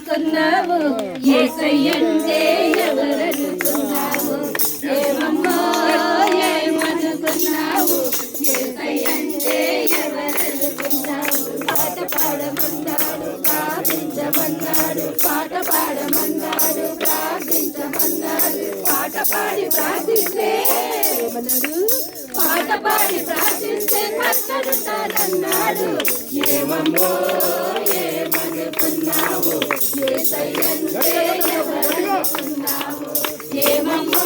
ఏమనుకున్నావు యేసయ్యంటే ఎవరనుకున్నావు ఏమమ్మో ఏమనుకున్నావు యేసయ్యంటే ఎవరనుకున్నావు పాట పాడమన్నాడు ప్రార్థించమన్నాడు పాట పాడమన్నాడు ప్రార్థించమన్నాడు పాట పాడి ప్రార్థిస్తే ఏమన్నాడు పాట పాడి ప్రార్థిస్తే కష్టడుతానన్నాడు ఏమమ్మో ఏమనుకున్నావు యేసయ్యంటే ఎవరనుకున్నావు ఏమమ్మో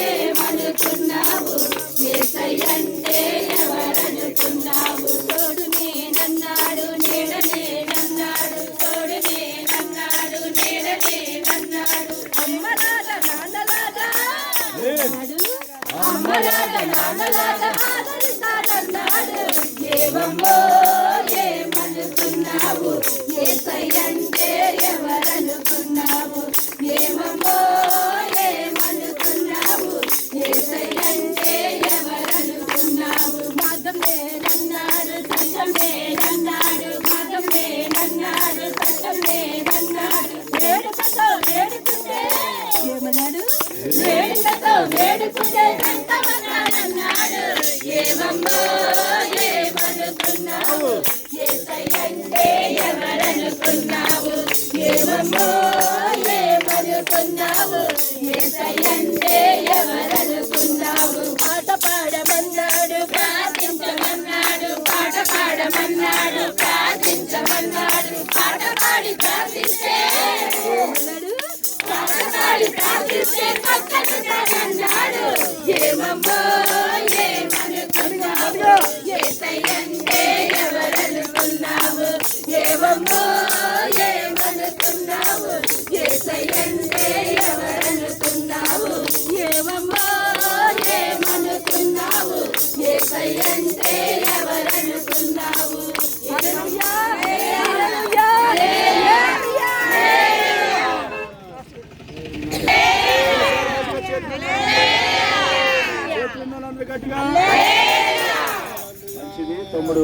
ఏమనుకున్నావు యేసయ్యంటే ఎవరనుకున్నావు తోడు నేనన్నాడు నీడ నేనన్నాడు తోడు నేనన్నాడు నీడ నేనన్నాడు అమ్మలాగా నాన్నలాగా అమ్మలాగా నాన్నలాగా ఆదరిస్తానన్నాడు ఏమమ్మో ఏమనుకున్నావు యేసయ్యంటే ఎవరనుకున్నావు ఏమమ్మో ఏమనుకున్నావు యేసయ్యంటే ఎవరనుకున్నావు మార్గం నేనన్నాడు సత్యం నేనన్నాడు మార్గం నేనన్నాడు సత్యం నేనన్నాడు వేడుకతో వేడుకుంటే ఏమన్నాడు వేడుకతో వేడుకుంటే వెంటమన్నాడు ఏమమ్మో ఏమనుకున్నావు యేసయ్యంటే ఎవరనుకున్నావు ఏమమ్మో ఏమనుకున్నావు యేసయ్యంటే ఎవరనుకున్నావు పాట పాడమన్నాడు ప్రార్థించమన్నాడు పాట పాడమన్నాడు ప్రార్థించమన్నాడు పాట పాడి ప్రార్థిస్తే పాట పాడి ప్రార్థిస్తే పక్కనున్నాడు ఏమమ్మో ఏమనుకున్నావు యేసయ్యంటే ఎవరనుకున్నావు ఏమమ్మో ఏమనుకున్నావు యేసయ్యంటే ఎవరనుకున్నావు ఏమమ్మో ఏమనుకున్నావు యేసయ్యంటే ఎవరనుకున్నావు హల్లెలూయా హల్లెలూయా హల్లెలూయా మంచిది తమ్ముడు.